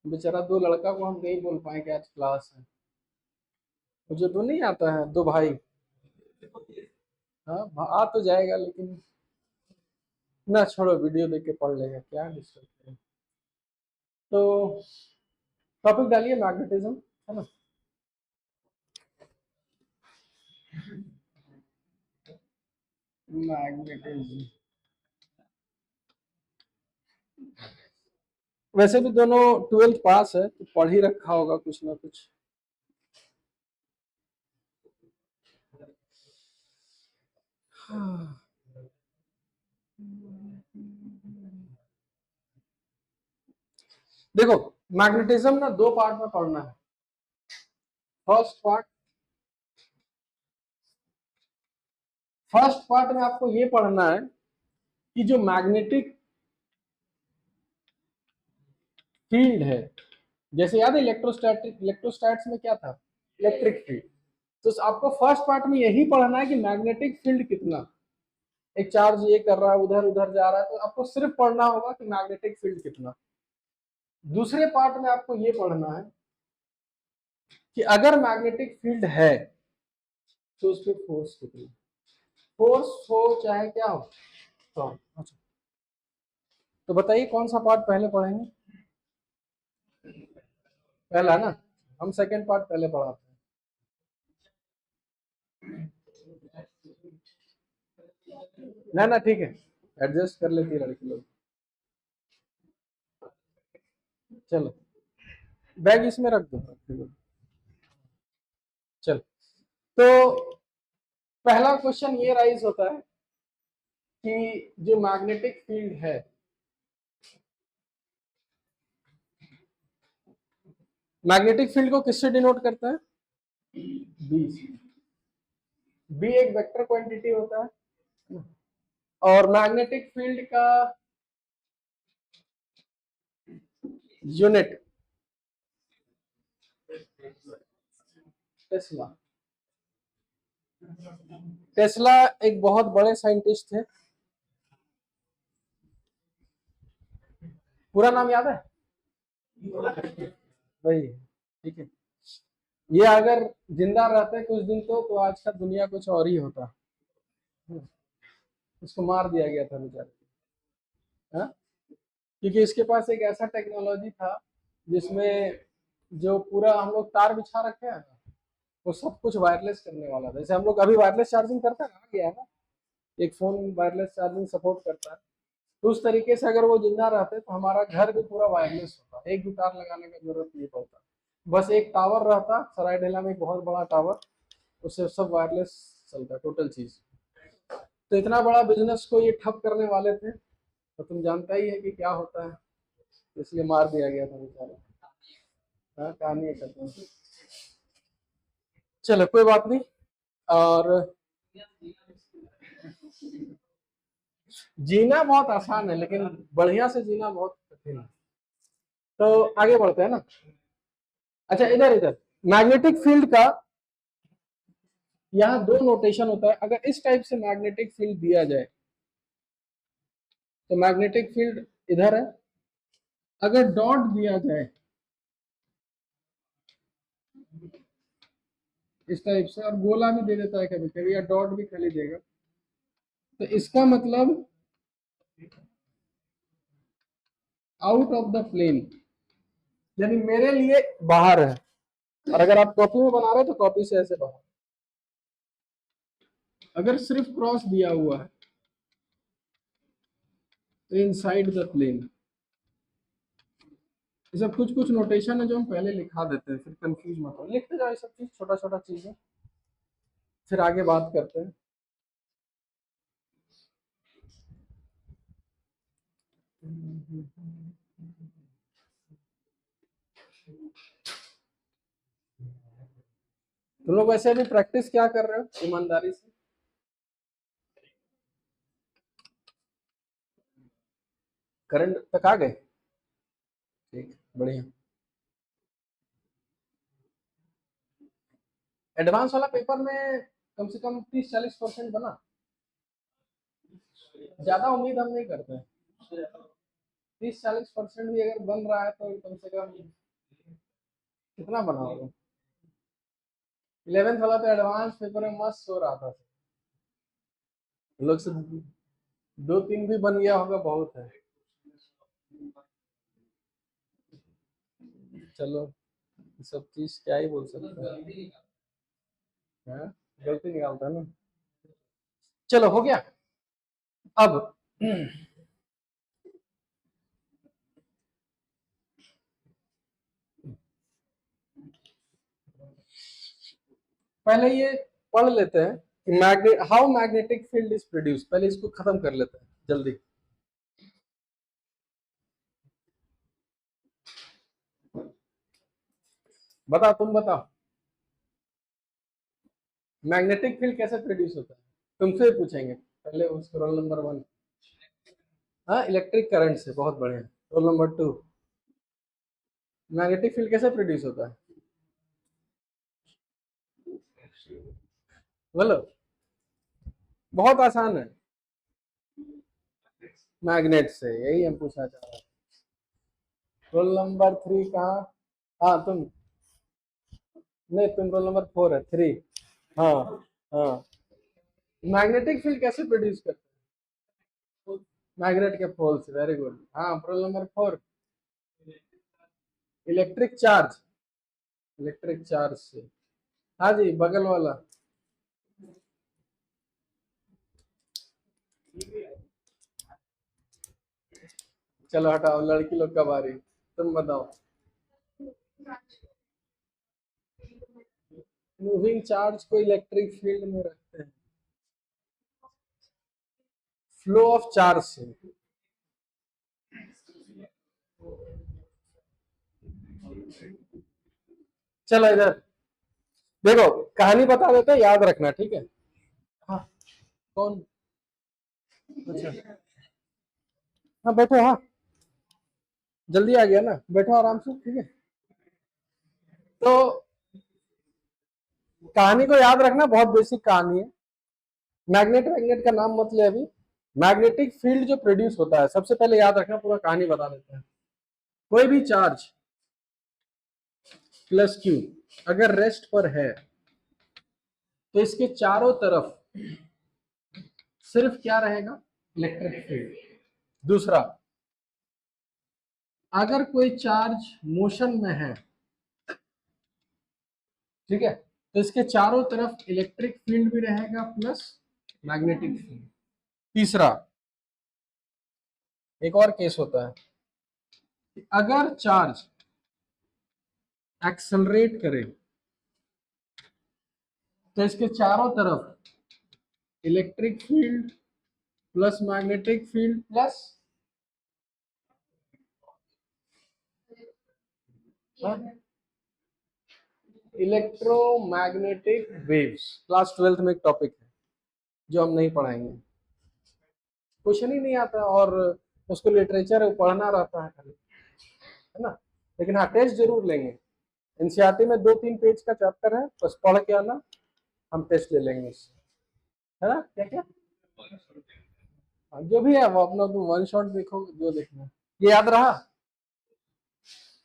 बेचारा दो लड़का को हम नहीं बोल पाए कि आज क्लास है। मुझे तो नहीं आता है, दो भाई। हाँ आ तो जाएगा लेकिन ना, छोड़ो, वीडियो देख के पढ़ लेगा, क्या डिस्टर्ब करें। तो टॉपिक डालिए मैग्नेटिज्म, है ना। मैग्नेटिज्म, वैसे भी दोनों ट्वेल्थ पास है तो पढ़ ही रखा होगा कुछ ना कुछ। हाँ। देखो, मैग्नेटिज्म ना दो पार्ट में पढ़ना है। फर्स्ट पार्ट में आपको ये पढ़ना है कि जो मैग्नेटिक फील्ड है, जैसे याद है इलेक्ट्रोस्टैट्स में क्या था, इलेक्ट्रिक फील्ड। तो आपको फर्स्ट पार्ट में यही पढ़ना है कि मैग्नेटिक फील्ड कितना, एक चार्ज ये कर रहा है, उधर उधर जा रहा है, तो आपको सिर्फ पढ़ना होगा कि मैग्नेटिक फील्ड कितना। दूसरे पार्ट में आपको ये पढ़ना है कि अगर मैग्नेटिक फील्ड है तो उस पर फोर्स कितनी, फोर्स हो चाहे क्या हो। तो अच्छा, तो बताइए कौन सा पार्ट पहले पढ़ेंगे। पहला ना, हम सेकेंड पार्ट पहले पढ़ाते हैं। ना ना ठीक है, एडजस्ट कर लेती है लड़की लोग। चलो, बैग इसमें रख दो। चलो, तो पहला क्वेश्चन ये राइज होता है कि जो मैग्नेटिक फील्ड है, मैग्नेटिक फील्ड को किससे डिनोट करता है, बी से। बी एक वेक्टर क्वांटिटी होता है, और मैग्नेटिक फील्ड का यूनिट टेस्ला। टेस्ला एक बहुत बड़े साइंटिस्ट थे, पूरा नाम याद है वही, ठीक है। ये अगर जिंदा रहते कुछ दिन तो आज का दुनिया कुछ और ही होता। उसको मार दिया गया था बेचारे, हाँ? क्योंकि इसके पास एक ऐसा टेक्नोलॉजी था जिसमें जो पूरा हम लोग तार बिछा रखे हैं ना, वो सब कुछ वायरलेस करने वाला था। जैसे हम लोग अभी वायरलेस चार्जिंग करते हैं ना, आ गया है ना, एक फोन वायरलेस चार्जिंग सपोर्ट करता है। तो उस तरीके से अगर वो जिंदा रहते तो हमारा घर भी पूरा वायरलेस होता, एक भी तार लगाने की जरूरत नहीं पड़ता। बस एक टावर रहता सरायढेला में, एक बहुत बड़ा टावर, उससे सब वायरलेस चलता टोटल चीज। तो इतना बड़ा बिजनेस को ये ठप करने वाले थे, तो तुम जानता ही है कि क्या होता है, इसलिए मार दिया गया था बेचारा। हाँ, कहानी है खत्म। चलो कोई बात नहीं। और जीना बहुत आसान है लेकिन बढ़िया से जीना बहुत कठिन है। तो आगे बढ़ते हैं ना। अच्छा, इधर इधर मैग्नेटिक फील्ड का यहाँ दो नोटेशन होता है। अगर इस टाइप से मैग्नेटिक फील्ड दिया जाए तो मैग्नेटिक फील्ड इधर है। अगर डॉट दिया जाए इस टाइप से, और गोला भी दे देता है कभी कभी, या डॉट भी खाली देगा, तो इसका मतलब आउट ऑफ द प्लेन, यानी मेरे लिए बाहर है। और अगर आप कॉपी में बना रहे हो तो कॉपी से ऐसे बाहर। अगर सिर्फ क्रॉस दिया हुआ है तो इनसाइड द प्लेन। ये सब कुछ कुछ नोटेशन है जो हम पहले लिखा देते हैं, फिर कंफ्यूज मत हो, लिखते जाओ ये सब चीज, छोटा छोटा चीज है, फिर आगे बात करते हैं। तुम लोग वैसे अभी प्रैक्टिस क्या कर रहे हो ईमानदारी से। करंट तक आ गए, ठीक, बढ़िया। एडवांस वाला पेपर में कम से कम 30-40% बना, ज्यादा उम्मीद हम नहीं करते हैं। 30-40% भी अगर बन रहा है तो कम से कम कितना बना होगा। 11th वाला तो एडवांस पेपर में मस्त हो रहा था, लोग से 2-3 भी बन गया होगा बहुत है। चलो सब चीज क्या ही बोल सकते हैं, हाँ? गलती निकालता है ना। चलो हो गया। अब पहले ये पढ़ लेते हैं कि magnet how magnetic field is produce, पहले इसको खत्म कर लेते हैं जल्दी। बताओ, तुम बताओ मैग्नेटिक फील्ड कैसे प्रोड्यूस होता है, तुमसे पूछेंगे पहले उसको। रोल नंबर 1, हाँ इलेक्ट्रिक करंट से, बहुत बढ़िया। रोल नंबर 2, मैग्नेटिक फील्ड कैसे प्रोड्यूस होता है, बोलो। बहुत आसान है, मैग्नेट से, यही हम पूछना चाह रहे हैं। रोल नंबर 3 कहाँ, हाँ तुम, नहीं तुम रोल नंबर 4 है, 3। हाँ हाँ, मैग्नेटिक फील्ड कैसे प्रोड्यूस करते हैं, मैग्नेट के पोल से, वेरी गुड। हाँ roll number 4, electric charge, electric charge से। हाँ जी बगल वाला। चलो हटाओ, लड़की लोग का बारी, तुम बताओ। मूविंग चार्ज को इलेक्ट्रिक फील्ड में रखते हैं, फ्लो ऑफ चार्ज से। चलो इधर देखो, कहानी बता देते हैं, याद रखना ठीक है। हाँ कौन, अच्छा हाँ बैठो, हाँ जल्दी आ गया ना, बैठो आराम से, ठीक है। तो कहानी को याद रखना, बहुत बेसिक कहानी है। मैग्नेट, मैग्नेट का नाम मत ले अभी। मैग्नेटिक फील्ड जो प्रोड्यूस होता है, सबसे पहले याद रखना, पूरा कहानी बता देते हैं। कोई भी चार्ज प्लस क्यू अगर रेस्ट पर है तो इसके चारों तरफ सिर्फ क्या रहेगा, इलेक्ट्रिक फील्ड। दूसरा, अगर कोई चार्ज मोशन में है, ठीक है, तो इसके चारों तरफ इलेक्ट्रिक फील्ड भी रहेगा प्लस मैग्नेटिक फील्ड। तीसरा, एक और केस होता है कि अगर चार्ज एक्सेलरेट करे तो इसके चारों तरफ electric field plus magnetic field plus electromagnetic waves. Class 12th में एक टॉपिक है जो हम नहीं पढ़ाएंगे, क्वेश्चन ही नहीं आता, और उसको लिटरेचर पढ़ना रहता है खाली, है ना। लेकिन हाँ टेस्ट जरूर लेंगे। एनसीईआरटी में 2-3 पेज का चैप्टर है, बस पढ़ के आना, हम टेस्ट ले लेंगे उससे, है ना। क्या क्या, हाँ, जो भी है वो अपना तुम वन शॉट देखो, जो देखना है। ये याद रहा।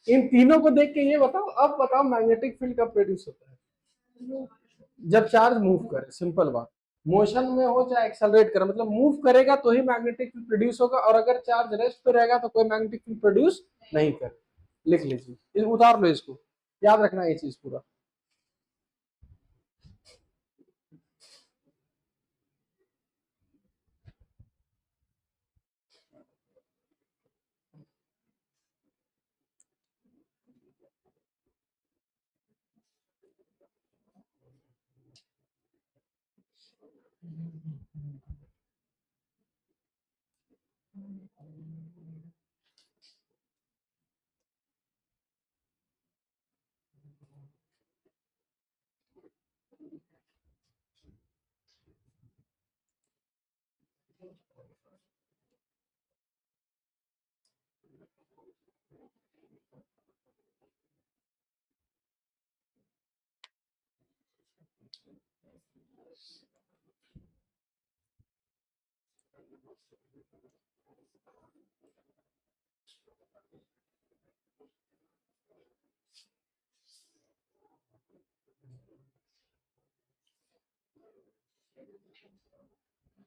इन तीनों को देख के ये बताओ, अब बताओ मैग्नेटिक फील्ड कब प्रोड्यूस होता है, जब चार्ज मूव करे, सिंपल बात। मोशन में हो चाहे एक्सेलरेट करे, मतलब मूव करेगा तो ही मैग्नेटिक फील्ड प्रोड्यूस होगा, और अगर चार्ज रेस्ट पे रहेगा तो कोई मैग्नेटिक फील्ड प्रोड्यूस नहीं करे। लिख लीजिए, उतार लो इसको, याद रखना ये चीज पूरा।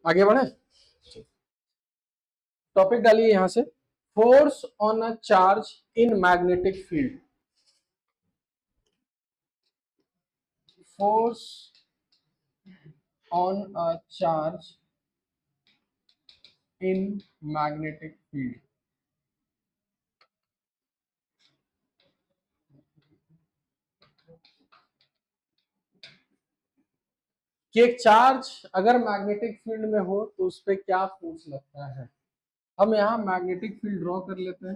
आगे बढ़े, टॉपिक डालिए यहां से, force on a charge in magnetic field. Force on a charge in magnetic field. कि एक चार्ज अगर मैग्नेटिक फील्ड में हो तो उस पर क्या फोर्स लगता है। हम यहाँ मैग्नेटिक फील्ड ड्रॉ कर लेते हैं।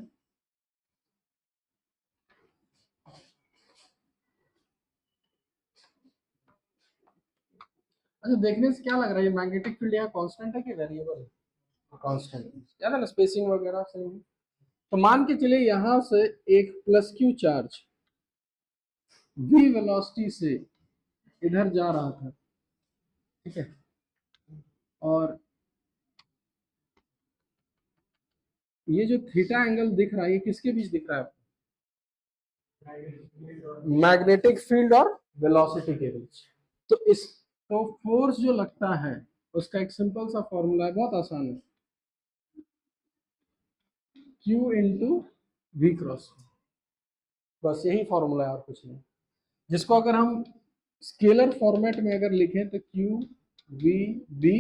अच्छा, देखने से क्या लग रहा है, मैग्नेटिक फील्ड यहाँ कांस्टेंट है कि वेरिएबल है? कांस्टेंट है, याद है ना, स्पेसिंग वगैरह सही है। तो मान के चलिए यहां से एक plus Q charge v velocity से इधर जा रहा था, ठीक है, और ये जो थीटा एंगल दिख रहा है ये किसके बीच दिख रहा है? मैग्नेटिक फील्ड और वेलोसिटी के बीच। तो इस, तो फोर्स जो लगता है उसका एक सिंपल सा फॉर्मूला है, बहुत आसान है, Q इंटू वी क्रॉस, बस यही फॉर्मूला है और कुछ नहीं। जिसको अगर हम स्केलर फॉर्मेट में अगर लिखें तो Q V B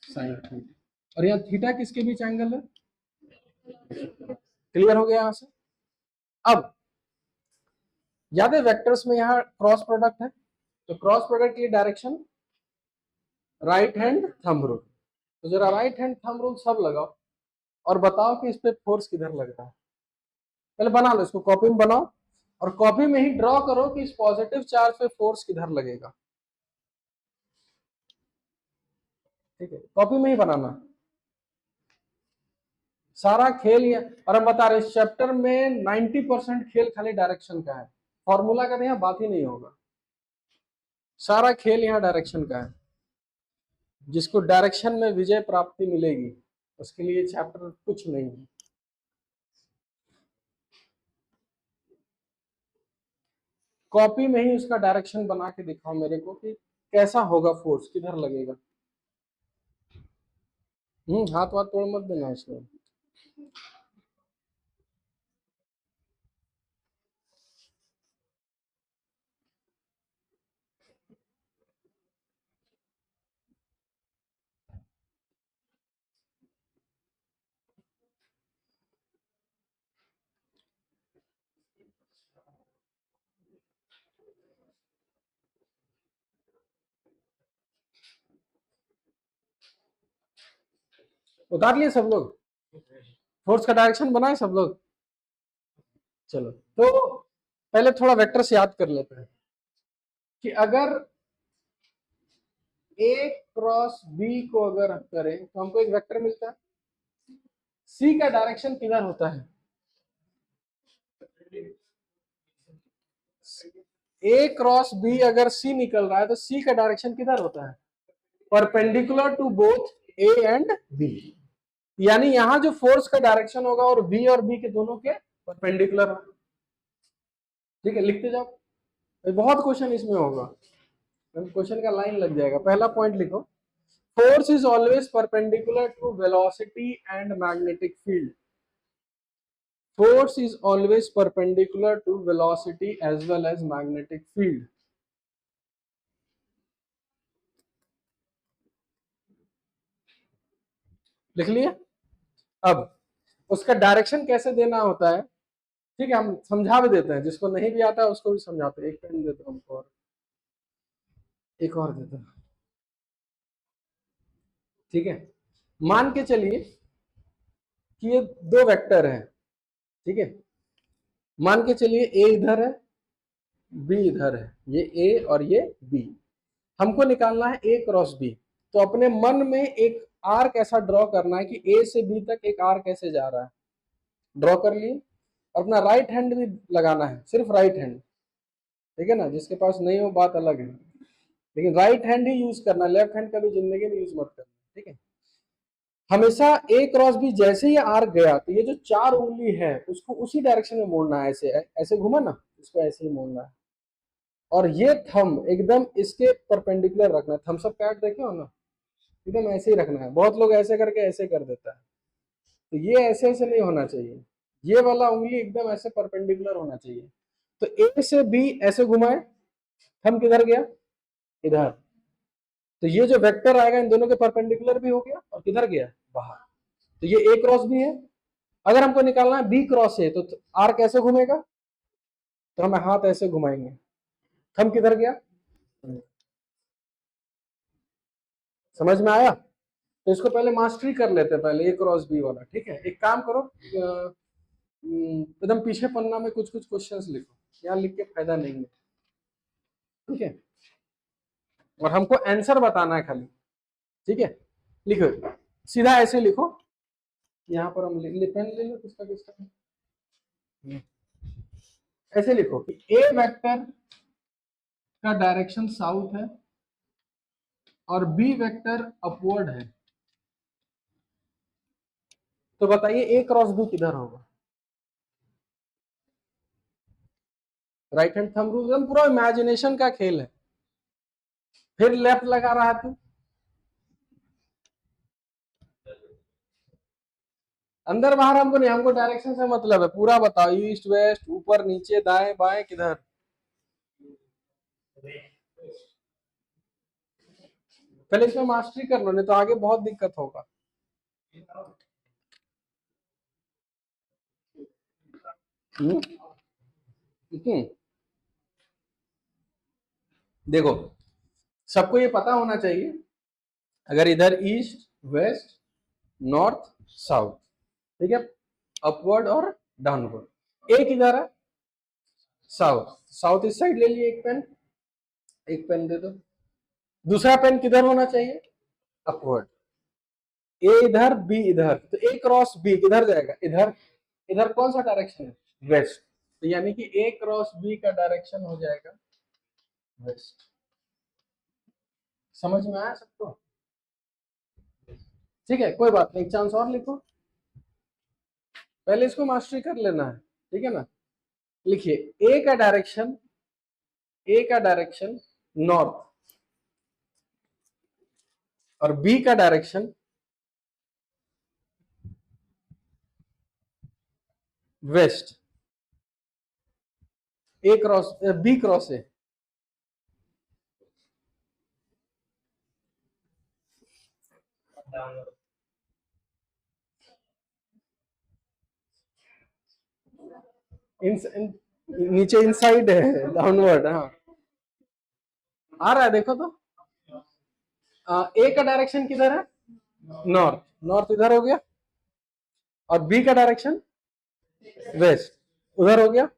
sign theta, और यहाँ थीटा किसके बीच एंगल है? क्लियर हो गया यहां से। अब याद है वेक्टर्स में यहाँ क्रॉस प्रोडक्ट है, तो क्रॉस प्रोडक्ट की direction right hand thumb rule. तो जरा राइट हैंड थंब रूल सब लगाओ और बताओ कि इस पे फोर्स किधर लग रहा है। पहले बना लो, इसको कॉपी में बनाओ और कॉपी में ही ड्रॉ करो कि इस पॉजिटिव चार्ज पे फोर्स किधर लगेगा। ठीक है, कॉपी में ही बनाना सारा खेल ये। और हम बता रहे इस चैप्टर में 90% खेल खाली डायरेक्शन का है, फॉर्मूला का तो यहाँ बात ही नहीं होगा। सारा खेल यहाँ डायरेक्शन का है। जिसको डायरेक्शन में विजय प्राप्ति मिलेगी उसके लिए चैप्टर कुछ नहीं है। कॉपी में ही उसका डायरेक्शन बना के दिखाओ मेरे को कि कैसा होगा, फोर्स किधर लगेगा। हाथ वाथ तोड़ मत देना इसमें। उतार लिए सब लोग, फोर्स का डायरेक्शन बनाए सब लोग। चलो तो पहले थोड़ा वेक्टर से याद कर लेते हैं कि अगर ए क्रॉस बी को अगर करें तो हमको एक वेक्टर मिलता है। सी का डायरेक्शन किधर होता है? ए क्रॉस बी अगर सी निकल रहा है तो सी का डायरेक्शन किधर होता है? Perpendicular to both A and B. यानी यहां जो फोर्स का डायरेक्शन होगा और बी और बी के दोनों के परपेंडिकुलर होगा। ठीक है, लिखते जाओ, बहुत क्वेश्चन इसमें होगा, क्वेश्चन का लाइन लग जाएगा। पहला पॉइंट लिखो, force is always perpendicular to velocity and magnetic field. Force is always perpendicular to velocity as well as magnetic field. लिख लिया। अब उसका डायरेक्शन कैसे देना होता है, ठीक है, हम समझा भी देते हैं, जिसको नहीं भी आता है उसको भी समझाते हैं। एक पेन देता हूँ हमको, और एक और देता हूँ। ठीक है, मान के चलिए कि ये दो वेक्टर हैं, ठीक है, मान के चलिए ए इधर है बी इधर है, ये ए और ये बी। हमको निकालना है ए क्रॉस बी। तो अपने मन में एक आर्क ऐसा ड्रॉ करना है कि ए से बी तक एक आर्क ऐसे जा रहा है, ड्रॉ कर लिए। और अपना राइट हैंड भी लगाना है, सिर्फ राइट हैंड, ठीक है ना, जिसके पास नहीं हो बात अलग है, लेकिन राइट हैंड ही यूज करना, लेफ्ट हैंड कभी जिंदगी में यूज मत करना, ठीक है। हमेशा ए क्रॉस बी जैसे ही आर्क गया तो ये जो 4 उंगली है उसको उसी डायरेक्शन में मोड़ना है, ऐसे ऐसे घुमा ना, इसको ऐसे ही मोड़ना है। और ये थंब एकदम इसके परपेंडिकुलर रखना है। थम्स अप कार्ड देखे हो ना, एकदम ऐसे ही रखना है। बहुत लोग ऐसे करके ऐसे कर देता है, तो ये ऐसे ऐसे नहीं होना चाहिए। ये वाला उंगली एकदम ऐसे परपेंडिकुलर होना चाहिए। तो ए से बी ऐसे घुमाए, थंब किधर गया, इधर। तो ये जो वेक्टर आएगा इन दोनों के परपेंडिकुलर भी हो गया और किधर गया, बाहर। तो ये ए क्रॉस बी है। अगर हमको निकालना है बी क्रॉस ए, तो आर कैसे घूमेगा, तो हम हाथ ऐसे घुमाएंगे, थंब किधर गया, समझ में आया। तो इसको पहले मास्टरी कर लेते हैं, पहले ए क्रॉस बी वाला। ठीक है, एक काम करो, एकदम पीछे पन्ना में कुछ कुछ क्वेश्चंस लिखो, यहाँ लिख के फायदा नहीं है। ठीक है, और हमको आंसर बताना है खाली। ठीक है, लिखो, सीधा ऐसे लिखो। यहाँ पर हम पेन ले लो, किसका किसका, ऐसे लिखो कि ए वेक्टर का डायरेक्शन साउथ है और बी वेक्टर अपवर्ड है। तो बताइए ए क्रॉस बी किधर होगा। राइट हैंड थंब रूल, हम पूरा इमेजिनेशन का खेल है। फिर लेफ्ट लगा रहा है तू, अंदर बाहर हमको नहीं, हमको डायरेक्शन से मतलब है। पूरा बताओ, ईस्ट वेस्ट, ऊपर नीचे, दाएं बाएं, किधर। पहले इसमें मास्टरी कर लो, नहीं तो आगे बहुत दिक्कत होगा। देखो, सबको ये पता होना चाहिए, अगर इधर ईस्ट वेस्ट नॉर्थ साउथ, ठीक है, अपवर्ड और डाउनवर्ड, एक इधर है साउथ, साउथ इस साइड ले लिए एक पेन, एक पेन दे दो। दूसरा पेन किधर होना चाहिए, अपवर्ड। ए इधर बी इधर, तो ए क्रॉस बी किधर जाएगा, इधर। इधर कौन सा डायरेक्शन है, वेस्ट। तो यानी कि ए क्रॉस बी का डायरेक्शन हो जाएगा वेस्ट। समझ में आया सबको। ठीक है, कोई बात नहीं, एक चांस और लिखो, पहले इसको मास्टरी कर लेना है। ठीक है ना, लिखिए ए का डायरेक्शन नॉर्थ और बी का direction west. A cross B cross A, नीचे इनसाइड है, डाउनवर्ड। हाँ, आ रहा है, देखो तो। ए का डायरेक्शन किधर है, नॉर्थ, नॉर्थ इधर हो गया, और बी का डायरेक्शन वेस्ट उधर हो गया।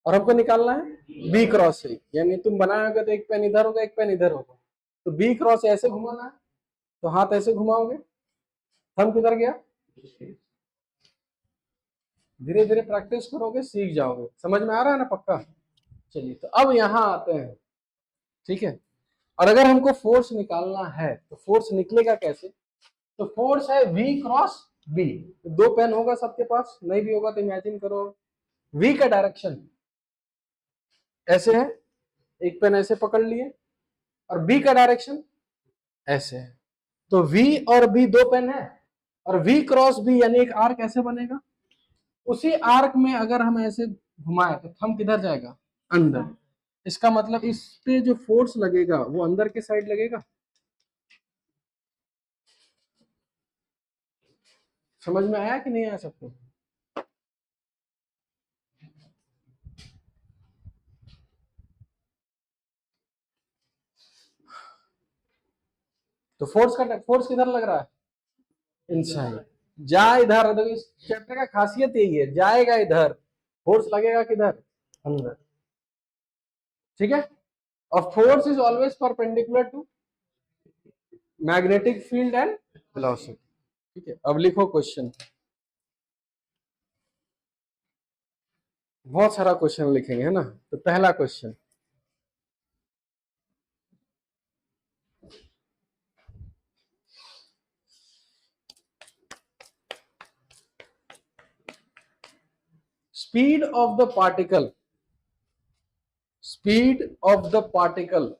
और हमको निकालना है बी क्रॉस से, यानी तुम बनाओगे तो एक पेन इधर होगा, एक पेन इधर होगा। तो बी क्रॉस ऐसे घुमाना है, तो हाथ ऐसे घुमाओगे, थंब किधर गया। धीरे धीरे प्रैक्टिस करोगे, सीख जाओगे। समझ में आ रहा है ना, पक्का। चलिए, तो अब यहां आते हैं। ठीक है, और अगर हमको फोर्स निकालना है तो फोर्स निकलेगा कैसे। तो फोर्स है V क्रॉस B। दो पेन होगा सबके पास, नहीं भी होगा तो इमेजिन करो। V का डायरेक्शन ऐसे है, एक पेन ऐसे पकड़ लिए, और B का डायरेक्शन ऐसे है। तो V और B दो पेन है, और V क्रॉस B यानी एक आर्क ऐसे बनेगा। उसी आर्क में अगर हम ऐसे घुमाए तो थंब किधर जाएगा, अंदर। इसका मतलब इस पे जो फोर्स लगेगा वो अंदर के साइड लगेगा। समझ में आया कि नहीं आया सबको। तो फोर्स किधर लग रहा है, इनसाइड। जा इधर, देखो इस चैप्टर का खासियत यही है, जाएगा इधर, फोर्स लगेगा किधर, अंदर। ठीक है, और force is always perpendicular to magnetic field and velocity. ठीक है, अब लिखो क्वेश्चन। बहुत सारा क्वेश्चन लिखेंगे, है ना। तो पहला question, speed of the particle, speed of the particle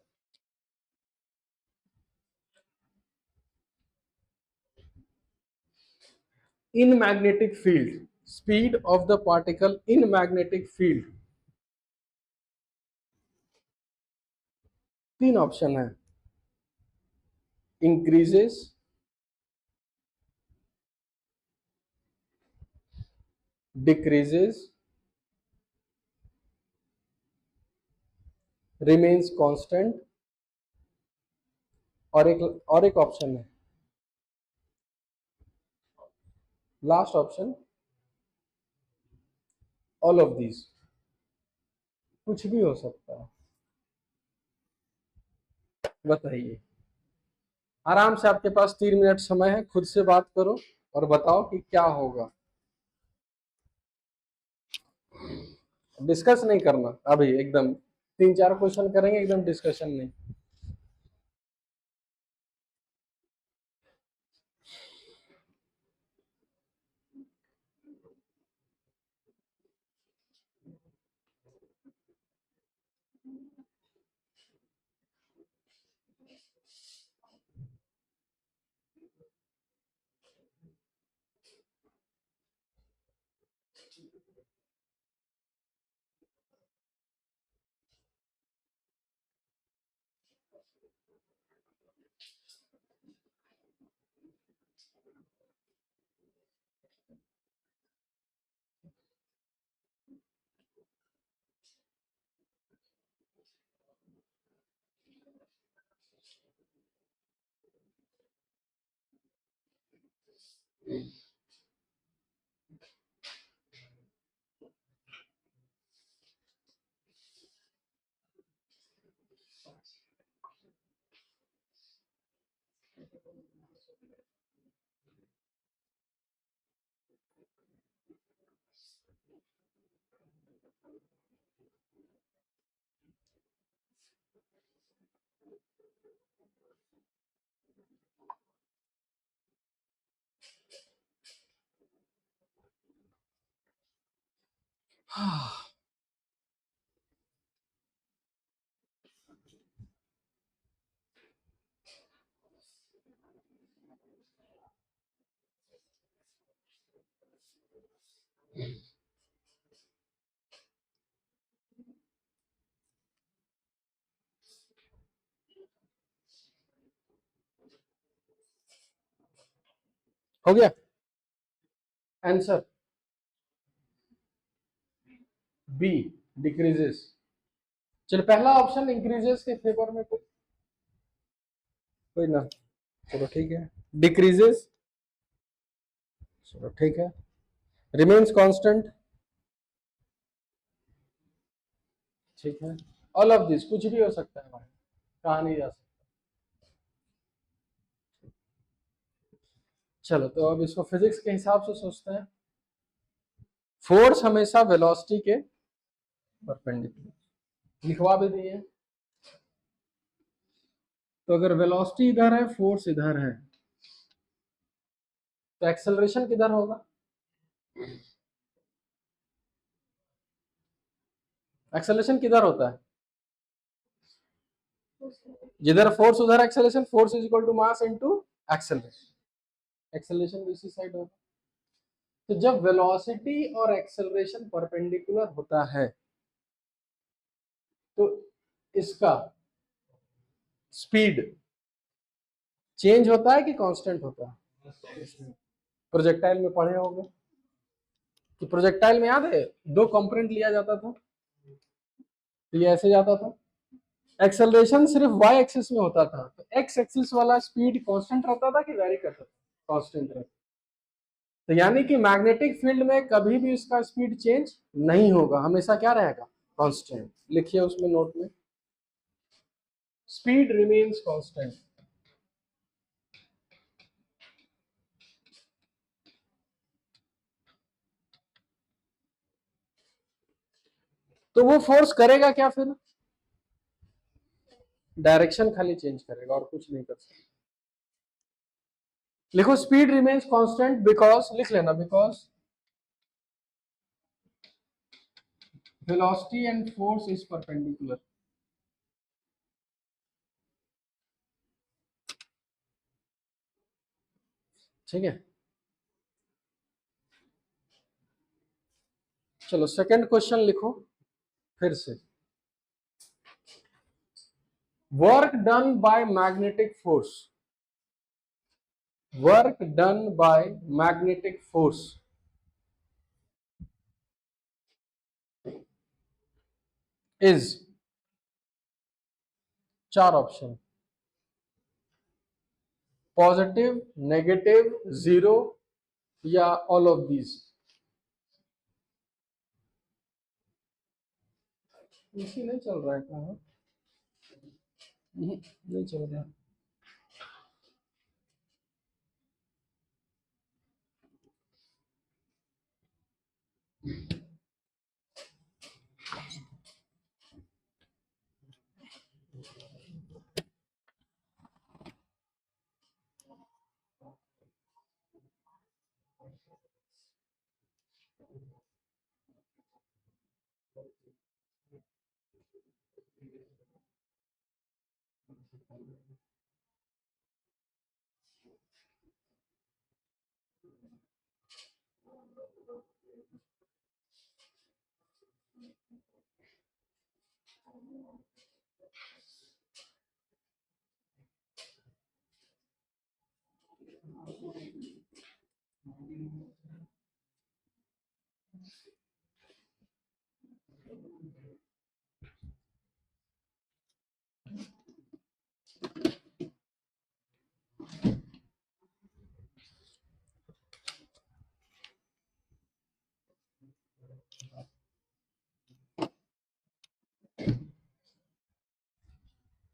in magnetic field, speed of the particle in magnetic field, तीन ऑप्शन है, इंक्रीजेस, डिक्रीजेस, रिमेन्स कांस्टेंट, और एक ऑप्शन है last option, all of these, कुछ भी हो सकता है। बताइए, आराम से, आपके पास 3 मिनट समय है, खुद से बात करो और बताओ कि क्या होगा। डिस्कस नहीं करना अभी, एकदम 3-4 क्वेश्चन करेंगे, एकदम डिस्कशन नहीं। हो गया आंसर, बी, डिक्रीजेस। चलो, पहला ऑप्शन इंक्रीजेस के फेवर में, कोई ना, चलो ठीक है, डिक्रीजेस, चलो ठीक है, रिमेन्स कांस्टेंट, ठीक है, ऑल ऑफ दिस, कुछ भी हो सकता है भाई, कहा नहीं जा सकता। चलो, तो अब इसको फिजिक्स के हिसाब से सोचते हैं। फोर्स हमेशा वेलोसिटी के परपेंडिकुलर, लिखवा भी दिए। तो अगर वेलोसिटी इधर है, फोर्स इधर है, तो एक्सेलरेशन किधर होगा? एक्सेलरेशन किधर होता है? जिधर फोर्स उधर acceleration, force is equal to mass into acceleration, acceleration भी इसी साइड होगा। तो जब वेलोसिटी और एक्सेलरेशन परपेंडिकुलर होता है, तो इसका स्पीड चेंज होता है कि कांस्टेंट होता है? प्रोजेक्टाइल में पढ़े होंगे कि प्रोजेक्टाइल में याद है 2 कंपोनेंट लिया जाता था, तो ये ऐसे जाता था, एक्सेलरेशन सिर्फ वाई एक्सिस में होता था, तो एक्स एक्सिस वाला स्पीड कांस्टेंट रहता था कि वेरी करता था? कांस्टेंट रहता। तो यानी कि मैग्नेटिक फील्ड में कभी भी इसका स्पीड चेंज नहीं होगा, हमेशा क्या रहेगा? कांस्टेंट। लिखिए उसमें नोट में, स्पीड रिमेन्स कांस्टेंट। तो वो फोर्स करेगा क्या फिर? डायरेक्शन खाली चेंज करेगा और कुछ नहीं कर सकता। लिखो, स्पीड रिमेन्स कांस्टेंट बिकॉज, लिख लेना, because velocity and force is perpendicular. ठीक है, चलो सेकंड क्वेश्चन लिखो फिर से। Work done by magnetic force, work done by magnetic force is, चार ऑप्शन, पॉजिटिव, नेगेटिव, जीरो या ऑल ऑफ दीज। इसी नहीं चल रहा है कहाँ, नहीं चल रहा।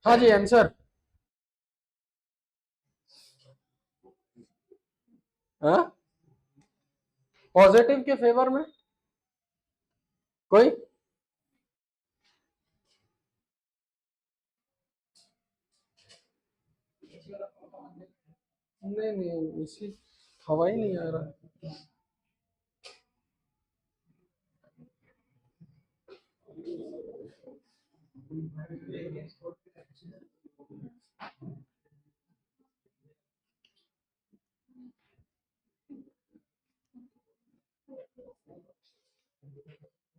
हाँ जी, आंसर। हाँ, पॉजिटिव के फेवर में कोई, नहीं नहीं, इसी हवा ही नहीं आ रहा।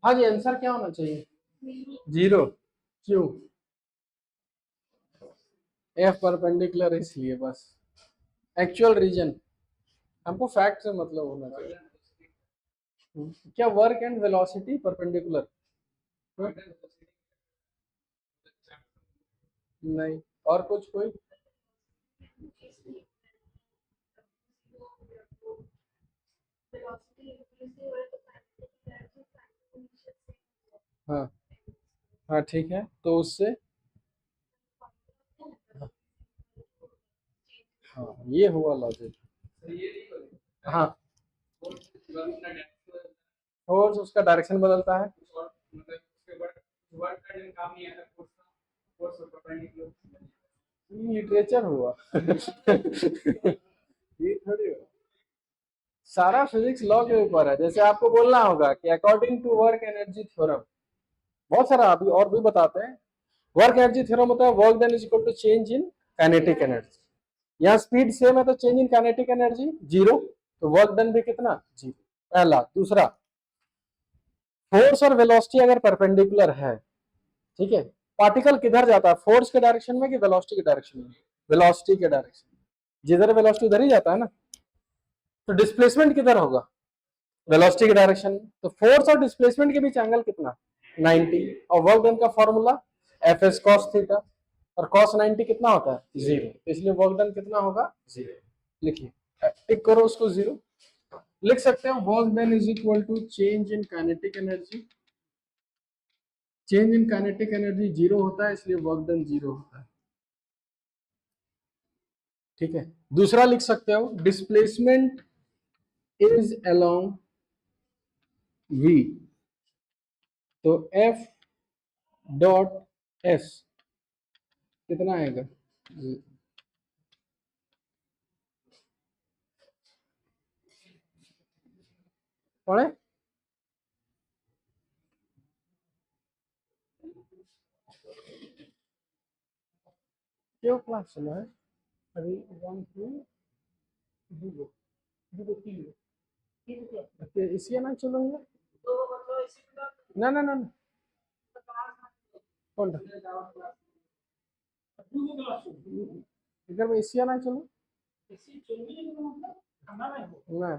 हाँ जी, आंसर क्या होना चाहिए? जीरो। क्यों? एफ परपेंडिकुलर इसलिए बस, एक्चुअल रीजन, हमको फैक्ट से मतलब होना चाहिए। क्या वर्क एंड वेलोसिटी परपेंडिकुलर? नहीं, और कुछ कोई? हाँ हाँ, ठीक है, तो उससे, हाँ ये हुआ लॉजिक। हाँ, फोर्स उसका डायरेक्शन बदलता है। लिटरेचर हुआ ये थोड़ी हुआ, सारा फिजिक्स लॉ के ऊपर है। जैसे आपको बोलना होगा कि according to work energy theorem, बहुत सारा अभी और भी बताते हैं। वर्क एनर्जी थ्योरम होता है work done is equal to change in kinetic energy. यहाँ स्पीड सेम है तो change in kinetic energy zero, तो वर्क डन भी कितना? जीरो। पहला। दूसरा, फोर्स और वेलोसिटी अगर परपेंडिकुलर है, ठीक है, पार्टिकल किधर जाता है, फोर्स के डायरेक्शन में कि वेलोसिटी के डायरेक्शन में? वेलोसिटी के डायरेक्शन में। जिधर वेलोसिटी उधर ही जाता है ना, तो डिस्प्लेसमेंट किधर होगा? वेलोसिटी के डायरेक्शन में। तो फोर्स और डिस्प्लेसमेंट के बीच एंगल कितना? 90। और वर्क डन का formula F S cos theta, और कॉस 90 कितना होता है? जीरो। इसलिए वर्क डन कितना होगा? जीरो। लिखिए, टिक करो उसको जीरो। लिख सकते हैं work done is equal to change in kinetic energy. Change in kinetic energy zero होता है, इसलिए वर्क डन जीरो होता है। ठीक है, दूसरा लिख सकते हो डिस्प्लेसमेंट इज अलोंग वी, तो एफ डॉट एस कितना आएगा? पढ़े? क्यों क्लास चला है अभी? 1 2 दूगो दूगो तीन इसी ना चलो ये ना ना ना ना। कौन इधर में एशिया ना चलो ना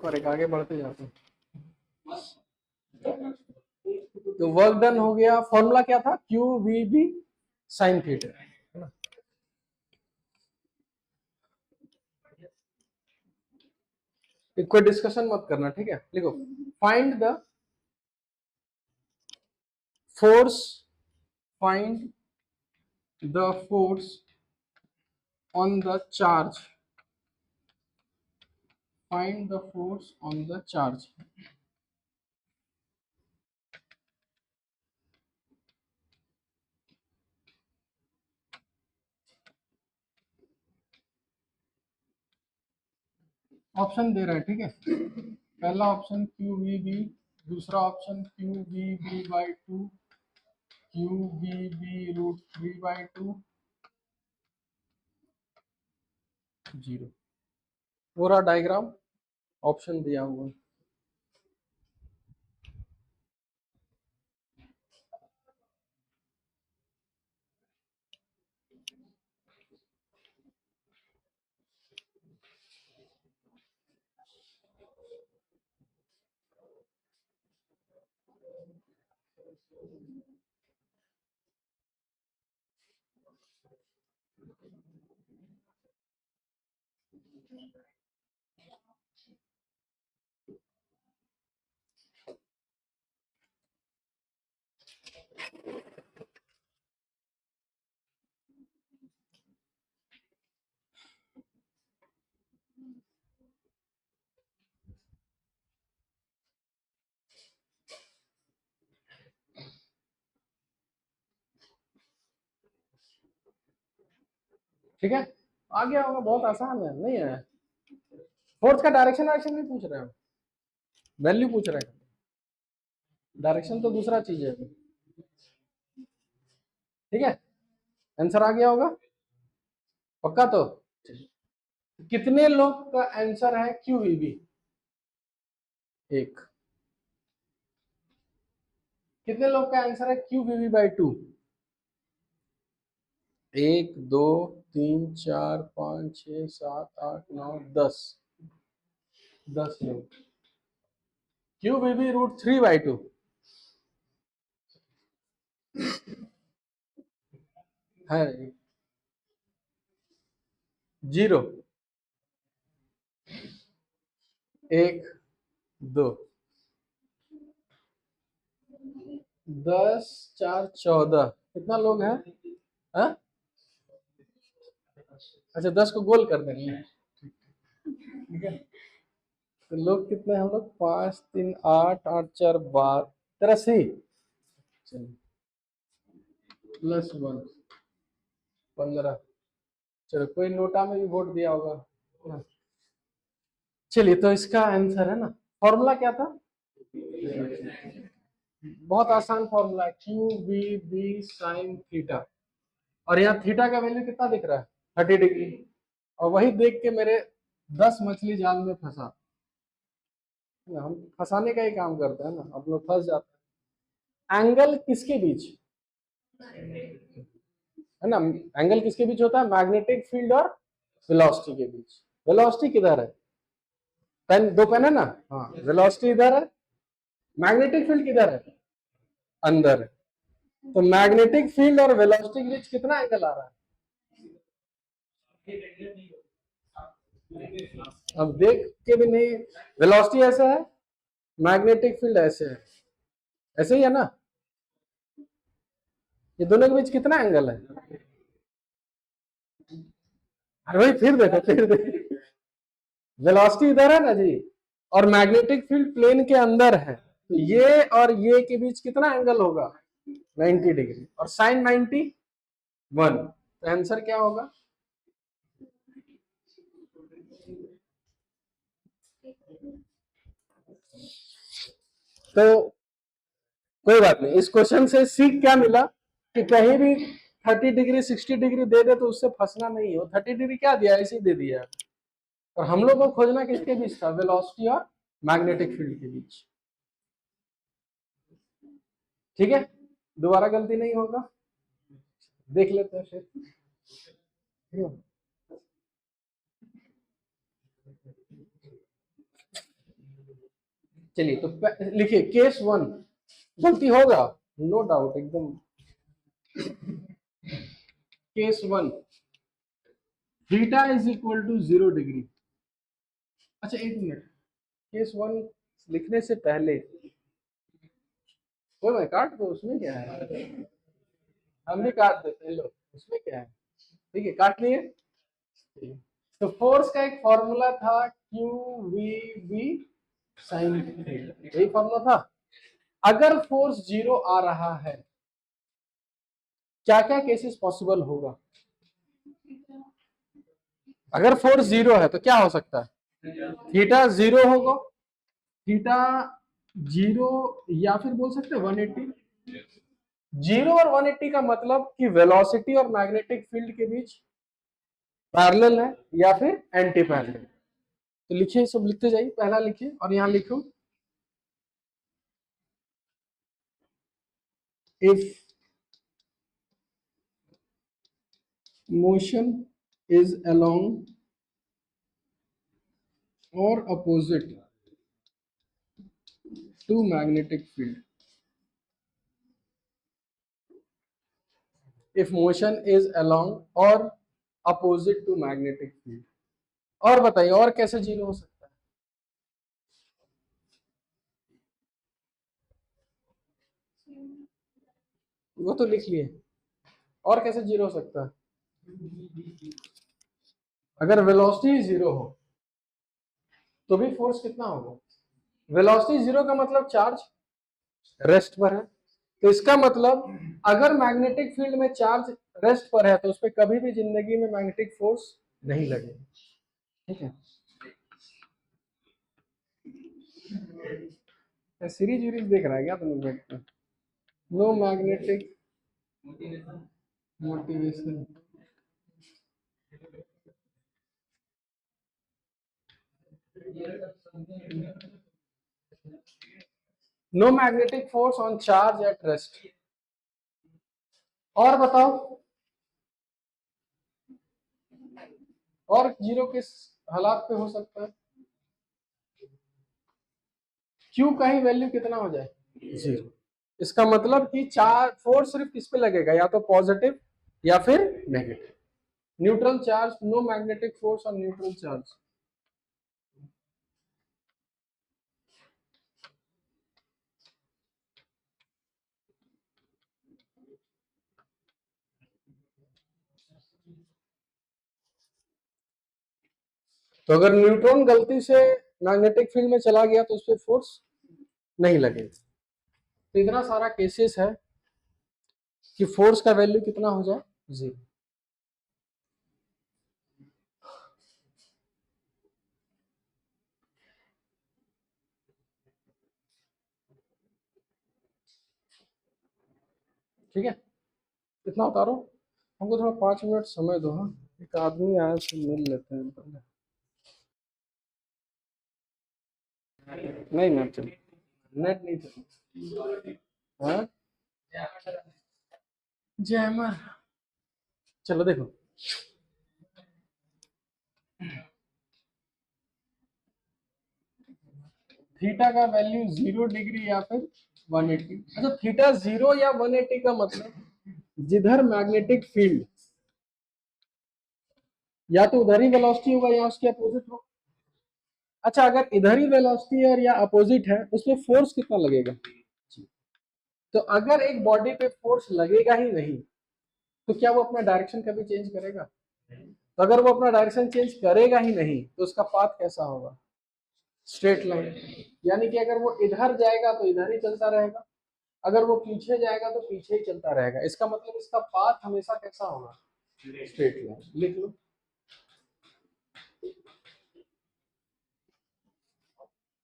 और एक आगे बढ़ते जाते हैं। तो वर्क डन हो गया। फॉर्मूला क्या था? Q V B sine theta, है ना। कोई डिस्कशन मत करना, ठीक है। लिखो, find the force, find the force on the charge, find the force on the charge. Option दे रहा है, ठीक है। पहला ऑप्शन क्यू वी बी, दूसरा option Q V B by two, Q V B root 3/2, 0। पूरा डायग्राम ऑप्शन दिया हुआ है। ठीक है, आ गया होगा, बहुत आसान है, नहीं है। फोर्स का डायरेक्शन वायरेक्शन नहीं पूछ रहे हो, वैल्यू पूछ रहे हैं। डायरेक्शन तो दूसरा चीज है, ठीक है। आंसर आ गया होगा पक्का तो। कितने लोग का आंसर है क्यू वी बी? एक। कितने लोग का आंसर है Q V B by two? 1 2 3 4 5 6 7 8 9 10। 10 लोग। क्यू वी बी रूट 3/2 है 0 1 2 10 4 14। कितना लोग हैं? हाँ? अच्छा, 10 को गोल कर देंगे, ठीक है। तो लोग कितने हैं हम लोग? 5 3 8 8 4 12 83। चलिए, +1 15। चलो, कोई नोटा में भी वोट दिया होगा। चलिए, तो इसका आंसर है ना, फॉर्मूला क्या था? बहुत आसान फॉर्मूला है, Q B B sine theta. और यहाँ थीटा का वैल्यू कितना दिख रहा है? 30 डिग्री। और वही देख के मेरे 10 मछली जाल में फंसा। हम फंसाने का ही काम करते हैं ना, अब लोग फंस जाते हैं। एंगल किसके बीच है ना? एंगल किसके बीच होता है? मैग्नेटिक फील्ड और वेलोसिटी के बीच। वेलोसिटी किधर है? पेन, दो पेन है ना, हाँ। वेलोसिटी इधर है, मैग्नेटिक फील्ड किधर है? अंदर है। तो मैग्नेटिक फील्ड और वेलोसिटी के बीच कितना एंगल आ रहा है? अब देख के भी नहीं। वेलोसिटी ऐसे है, मैग्नेटिक फील्ड ऐसे है, ऐसे ही है ना। ये दोनों के बीच कितना एंगल है? अरे भाई, फिर देखो, फिर देखो। वेलोसिटी इधर है ना जी, और मैग्नेटिक फील्ड प्लेन के अंदर है, तो ये और ये के बीच कितना एंगल होगा? 90 डिग्री। और साइन 91। तो आंसर क्या होगा? तो कोई बात नहीं, इस क्वेश्चन से सीख क्या मिला कि कहीं भी 30 डिग्री 60 डिग्री दे दे तो उससे फंसना नहीं हो। 30 डिग्री क्या दिया? ऐसे ही दे दिया। और हम लोग को खोजना किसके बीच था? वेलोसिटी और मैग्नेटिक फील्ड के बीच, ठीक है। दोबारा गलती नहीं होगा, देख लेते हैं फिर। चलिए तो लिखिए केस 1, गलती होगा नो डाउट एकदम। Case 1 theta is equal to 0 degree. अच्छा एक मिनट, केस 1 लिखने से पहले कोई मैं काट दो, उसमें क्या है, हम भी काट देते हैं, लो उसमें क्या है, ठीक है काट लिए। तो फोर्स का एक फॉर्मूला था Q V B sine theta, यही फॉर्मूला था। अगर फोर्स 0 आ रहा है क्या क्या केसेस पॉसिबल होगा? अगर फोर्स 0 है तो क्या हो सकता है, थीटा 0 होगा, थीटा 0 या फिर बोल सकते हैं 180। 0 और 180 का मतलब कि वेलोसिटी और मैग्नेटिक फील्ड के बीच पैरेलल है या फिर एंटी पैरेलल। तो लिखिए, सब लिखते जाइए, पहला लिखिए और यहां लिखो if motion is along or opposite to magnetic field, if motion is along or opposite to magnetic field। और बताइए और कैसे 0 हो सकता है? वो तो लिख लिए, और कैसे 0 हो सकता है? अगर वेलोसिटी 0 हो तो भी फोर्स कितना होगा? वेलोसिटी 0 का मतलब चार्ज रेस्ट पर है, तो इसका मतलब अगर मैग्नेटिक फील्ड में चार्ज रेस्ट पर है तो उस पर कभी भी जिंदगी में मैग्नेटिक फोर्स नहीं लगेगा, ठीक है। सीरीज वीरीज देख रहा है क्या तुम बैठ कर? No magnetic motivation. No magnetic force on charge at rest. और बताओ, और 0 किस हालात पे हो सकता है? क्यू का ही वैल्यू कितना हो जाए? 0। इसका मतलब कि चार्ज फोर्स सिर्फ किस पे लगेगा, या तो पॉजिटिव या फिर negative. Neutral charge, no magnetic force on neutral charge. तो अगर न्यूट्रॉन गलती से मैग्नेटिक फील्ड में चला गया तो उस पर फोर्स नहीं लगेगा। तो इतना सारा केसेस है कि फोर्स का वैल्यू कितना हो जाए? 0। ठीक है, इतना उतारो, हमको थोड़ा 5 मिनट समय दो। हाँ, एक आदमी आया तो मिल लेते हैं पहले। नहीं नेट चल, नेट नहीं चल। हाँ जैमर, चलो देखो, थीटा का वैल्यू 0 डिग्री या फिर 180। अच्छा थीटा 0 या 180 का मतलब जिधर मैग्नेटिक फील्ड या तो उधर ही वेलोसिटी होगा या उसके अपोजिट होगा। अच्छा अगर इधर ही वेलोसिटी है और या अपोजिट है उसमें फोर्स कितना लगेगा? तो अगर एक बॉडी पे फोर्स लगेगा ही नहीं तो क्या वो अपना डायरेक्शन कभी चेंज करेगा? तो अगर वो अपना डायरेक्शन चेंज करेगा ही नहीं तो उसका पाथ कैसा होगा? Straight line. यानी कि अगर वो इधर जाएगा तो इधर ही चलता रहेगा, अगर वो पीछे जाएगा तो पीछे ही चलता रहेगा। इसका मतलब इसका पाथ हमेशा कैसा होगा? Straight line. लिख लो,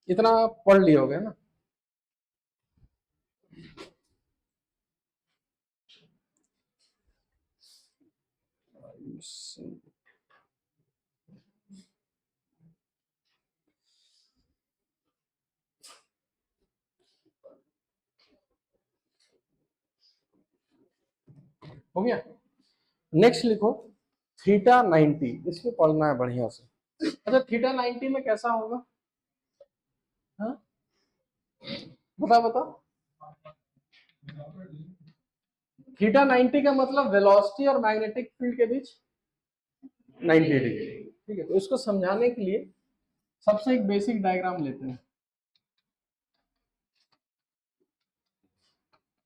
इतना पढ़ लिया होगा ना। हो गया, नेक्स्ट लिखो थीटा 90। इसको पढ़ना है बढ़िया से। अच्छा थीटा 90 में कैसा होगा? हाँ बता बता। थीटा 90 का मतलब वेलोसिटी और मैग्नेटिक फील्ड के बीच 90 डिग्री। ठीक है, तो इसको समझाने के लिए सबसे एक बेसिक डायग्राम लेते हैं।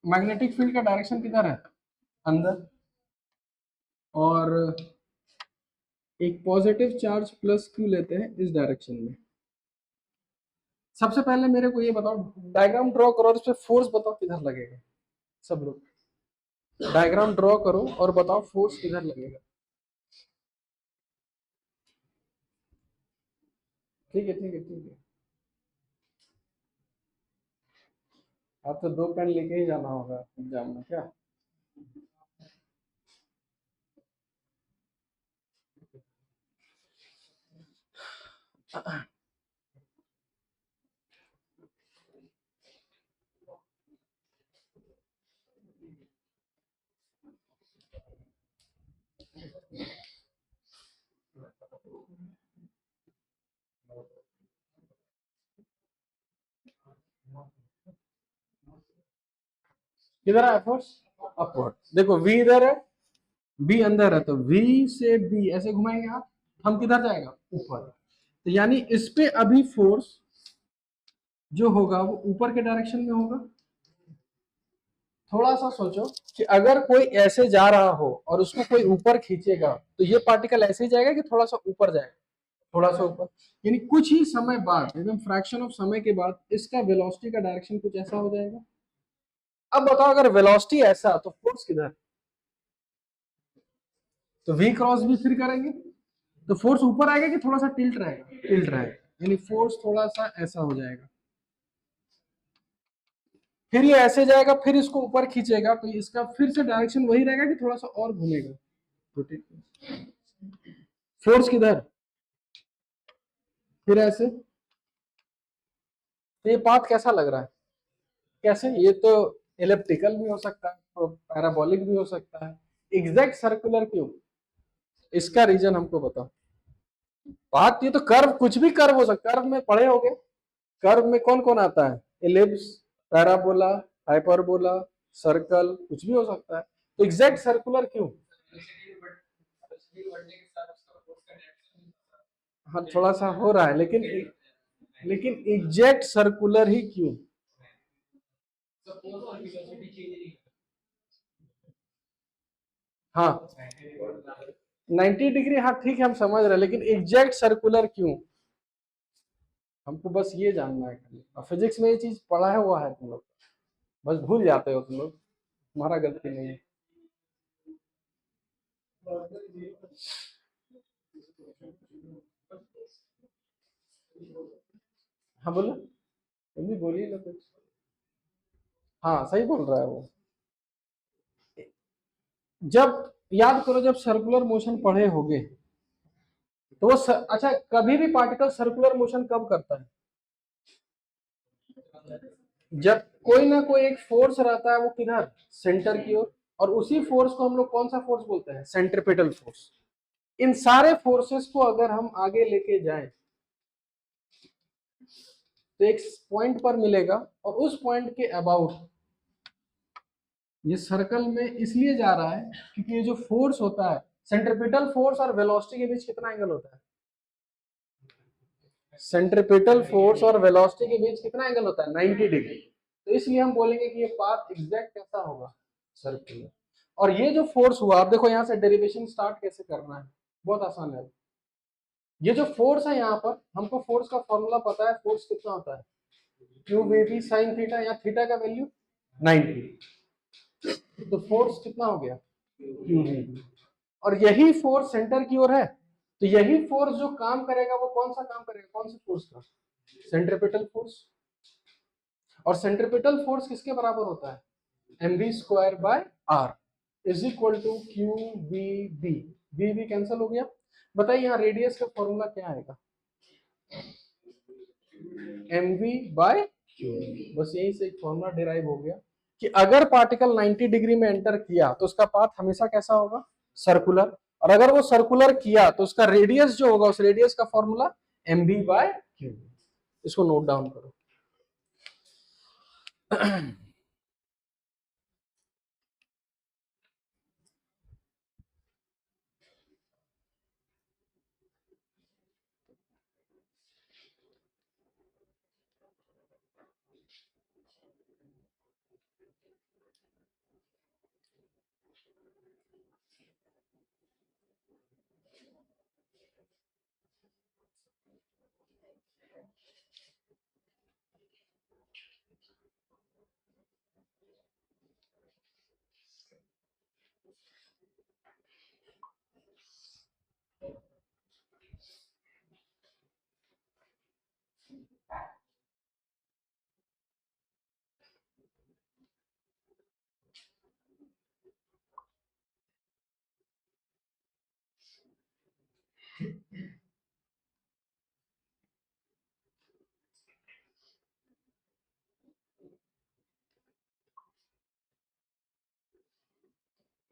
मैग्नेटिक फील्ड का डायरेक्शन किधर है? अंदर। और एक पॉजिटिव चार्ज प्लस क्यू लेते हैं इस डायरेक्शन में। सबसे पहले मेरे को ये बताओ, डायग्राम ड्रॉ करो और इस पे फोर्स बताओ किधर लगेगा। सब लोग डायग्राम ड्रॉ करो और बताओ फोर्स किधर लगेगा। ठीक है ठीक है ठीक है। आप तो 2 पेन लेके ही जाना होगा एग्जाम में क्या? किधर है फोर्स? अपवर्ड। देखो v इधर है, b अंदर है, तो v से b ऐसे घुमाएंगे आप, हम किधर जाएगा? ऊपर। तो यानी इस पे अभी फोर्स जो होगा वो ऊपर के डायरेक्शन में होगा। थोड़ा सा सोचो कि अगर कोई ऐसे जा रहा हो और उसको कोई ऊपर खींचेगा तो ये पार्टिकल ऐसे ही जाएगा कि थोड़ा सा ऊपर जाएगा? थोड़ा सा ऊपर। यानी कुछ ही समय बाद, एकदम फ्रैक्शन ऑफ समय के बाद इसका वेलोसिटी का डायरेक्शन कुछ ऐसा हो जाएगा। अब बताओ अगर वेलोसिटी ऐसा तो फोर्स किधर? तो v क्रॉस भी फिर करेंगे तो फोर्स ऊपर आएगा कि थोड़ा सा टिल्ट रहेगा? टिल्ट रहेगा, यानी फोर्स थोड़ा सा ऐसा हो जाएगा। फिर ये ऐसे जाएगा, फिर इसको ऊपर खींचेगा तो इसका फिर से डायरेक्शन वही रहेगा कि थोड़ा सा और घूमेगा। फोर्स किधर? फिर ऐसे। तो ये पाथ कैसा लग रहा है? कैसे? ये तो एलिप्टिकल भी हो सकता है, तो पैराबोलिक भी हो सकता है, एग्जैक्ट सर्कुलर क्यों? इसका रीजन हमको बताओ। बात ये तो कर्व, कुछ भी कर्व हो सकता है, कर्व में पढ़े होगे। कर्व में कौन कौन आता है? एलिप्स, पैराबोला, हाइपरबोला, सर्कल, कुछ भी हो सकता है। तो एग्जैक्ट सर्कुलर क्यों? हाँ थोड़ा सा हो रहा है, लेकिन एग्जैक्ट सर्कुलर ही क्यों? हाँ 90 डिग्री, हाँ ठीक है हम समझ रहे हैं, लेकिन एग्जैक्ट सर्कुलर क्यों? हमको बस ये जानना है खाली। और फिजिक्स में ये चीज पढ़ा है हुआ है तुम लोग, बस भूल जाते हो तुम लोग। तुम्हारा गलती नहीं है। हाँ बोलो, तुम भी बोलिए ना कुछ। हाँ सही बोल रहा है वो। जब याद करो, जब सर्कुलर मोशन पढ़े होगे तो वो अच्छा, कभी भी पार्टिकल सर्कुलर मोशन कब करता है? जब कोई ना कोई एक फोर्स रहता है, वो किधर? सेंटर की ओर। और उसी फोर्स को हम लोग कौन सा फोर्स बोलते हैं? Centripetal force. इन सारे फोर्सेस को अगर हम आगे लेके जाएं तो एक पॉइंट पर मिलेगा, और उस पॉइंट के अबाउट ये सर्कल में इसलिए जा रहा है क्योंकि ये जो फोर्स होता है, सेंट्रिपेटल फोर्स और वेलोसिटी के बीच कितना एंगल होता है? सेंट्रिपेटल फोर्स और वेलोसिटी के बीच कितना एंगल होता है? 90 डिग्री। तो इसलिए हम बोलेंगे कि ये पाथ एग्जैक्ट कैसा होगा? सर्कुलर। और ये जो फोर्स हुआ, आप देखो यहाँ से डेरिवेशन स्टार्ट कैसे करना है, बहुत आसान है। ये जो फोर्स है यहाँ पर, हमको फोर्स का फॉर्मूला पता है। फोर्स कितना होता है? Q B T sine theta, या थीटा का वैल्यू 90। तो फोर्स कितना हो गया? Q B. और यही फोर्स सेंटर की ओर है, तो यही फोर्स जो काम करेगा वो कौन सा काम करेगा? कौन से फोर्स का? Centripetal force. और सेंट्रिपेटल फोर्स किसके बराबर होता है? mv square by R is equal to Q B B. B B cancel हो गया। बताइए यहाँ रेडियस का फॉर्मूला क्या आएगा? mv by Q. बस यही से एक फॉर्मूला डिराइव हो गया कि अगर पार्टिकल 90 डिग्री में एंटर किया तो उसका पाथ हमेशा कैसा होगा? सर्कुलर। और अगर वो सर्कुलर किया तो उसका रेडियस जो होगा, उस रेडियस का फॉर्मूला mv बाय क्यू। इसको नोट डाउन करो।